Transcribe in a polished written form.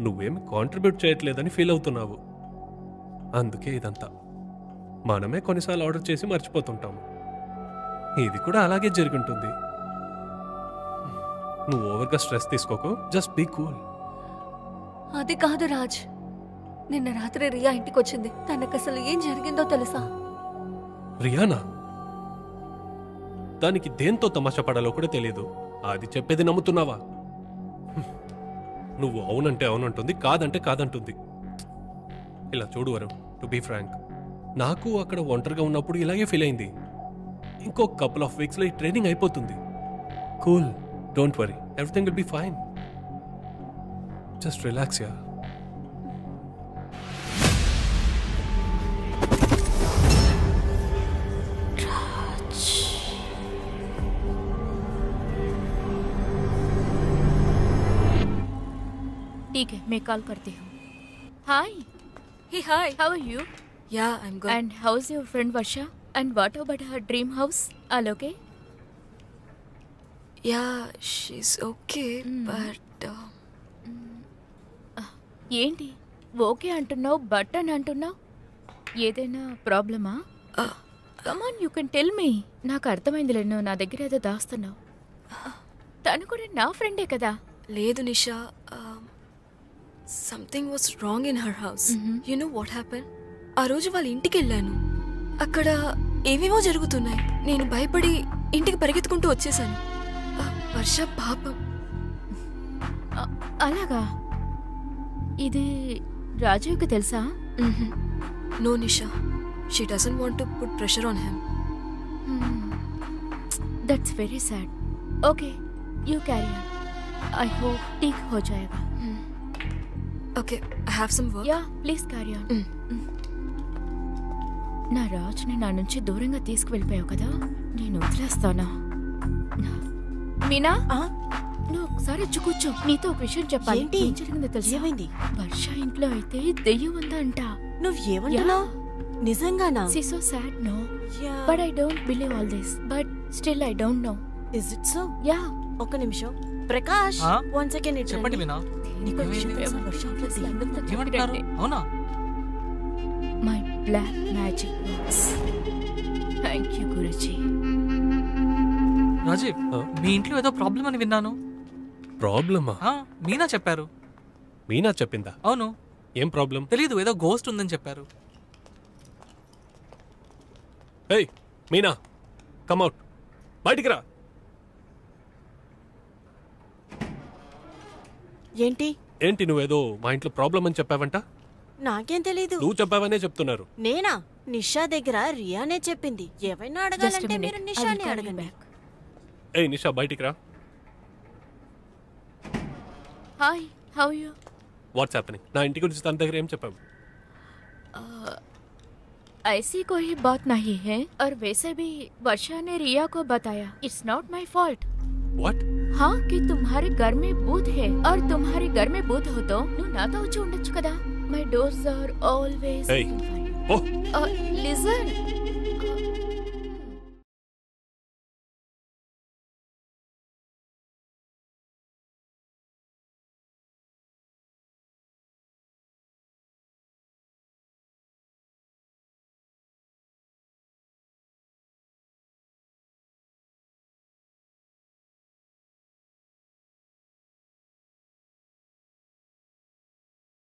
నువ్వేమి కాంట్రిబ్యూట్ చేయట్లేదని ఫీల్ అవుతున్నావు. అందుకే ఇదంతా. మనమే కొన్నిసార్లు ఆర్డర్ చేసి మర్చిపోతుంటాము. ఇది కూడా అలాగే జరుగుంటుంది. నువ్వు ఓవర్గా స్ట్రెస్ తీసుకోకు. Just be cool. అది కాదు రాజ్, నిన్న రాత్రి రియా ఇంటికి వచ్చింది. తనకు అసలు ఏం జరిగిందో తెలుసా? రియానా? దానికి దేంతో తమాషా పడాలో కూడా తెలియదు. అది చెప్పేది నమ్ముతున్నావా? నువ్వు అవునంటే అవునంటుంది, కాదంటే కాదంటుంది. ఇలా చూడు వరుణ్, టు బీ ఫ్రాంక్, నాకు అక్కడ ఒంటరిగా ఉన్నప్పుడు ఇలాగే ఫీల్ అయింది. ఇంకో కపుల్ ఆఫ్ వీక్స్లో ఈ ట్రైనింగ్ అయిపోతుంది. Cool, don't worry, everything will be fine. Just relax యా. ठीक है, मैं कॉल करती हूँ. Hi. Hey, hi. How are you? Yeah, I'm good. And how's your friend Varsha? And what about her dream house? All okay? Yeah, she's okay, but ఏంటి okay అంటున్నావు but అని అంటున్నావు? ఏదైనా ప్రాబ్లమా? కమాన్, యూ కెన్ టెల్ మీ. నాకు అర్థమైందిలే, నువ్వు నా దగ్గర ఏదో దాస్తున్నావు. తను కూడా నా ఫ్రెండే కదా. లేదు Nisha, something was wrong in her house. You know what happen? ఆ రోజు వాళ్ళ ఇంటికి వెళ్ళాను. అక్కడ ఏవేవో జరుగుతున్నాయి. నేను భయపడి ఇంటికి పరిగెత్తుకుంటూ వచ్చేసాను. వర్ష పాపం. అలాగా? ఇది రాజీవ్కి తెలుసా? No Nisha, she doesn't want to put pressure on him. That's very sad. Okay, you carry on. I hope ठीक हो जाएगा. Okay, I have some work. Yeah, please carry on. నా రాజుని నా నుంచి దూరంగా తీసుకువెళ్ళిపోయావు కదా, నేను వదిలేస్తానా? మీనా, నువ్వు ఒకసారి వచ్చి కూర్చో. నీతో ఒక విషయం చెప్పాలి. ఏం జరిగిందో తెలుసా? వర్ష ఇంట్లో అయితే దెయ్యం ఉందా అంట. నువ్వు ఏమంటున్నావు? నిజంగానా? She so sad, no? But I don't believe all this. But still I don't know. Is it so? Yeah. ఒక నిమిషం. ప్రకాష్, 1 second ఇటు చెప్పండి మీనా. అవునా? My black magic works. Thank you, Guruji. Rajiv, మీ ఇంట్లో ఏదో ప్రాబ్లం అని విన్నాను. ప్రాబ్లమా? మీనా చెప్పారు. మీనా చెప్పిందా? అవును. ఏం ప్రాబ్లం? తెలీదు, ఏదో గోస్ట్ ఉందని చెప్పారు. ఏయ్ మీనా, కమ్ అవుట్, బయటికి రా. ఏంటి ఏంటి నువ్వేదో మా ఇంట్లో ప్రాబ్లం అని చెప్పావంట? నాకేం తెలీదు. నువ్వు చెప్పావనే చెప్తున్నారు. నేనా? నిషా దగ్గర రియానే చెప్పింది. ఏమైనా అడగాలంటే మీరు నిషాని అడగండి. ఏయ్ నిషా, బయటికి రా. Hi, how you? What's happening? నా ఇంటి గురించి తన దగ్గర ఏం చెప్పావు? ऐसी कोई बात नहीं है और वैसे भी वर्षा ने रिया को बताया. It's not my fault. What? हाँ, कि तुम्हारे घर में भूत है और तुम्हारे घर में भूत हो तो నువ్వు నాతో వచ్చి ఉండొచ్చు కదా. My doors are always Hey. open for you. Oh. Listen.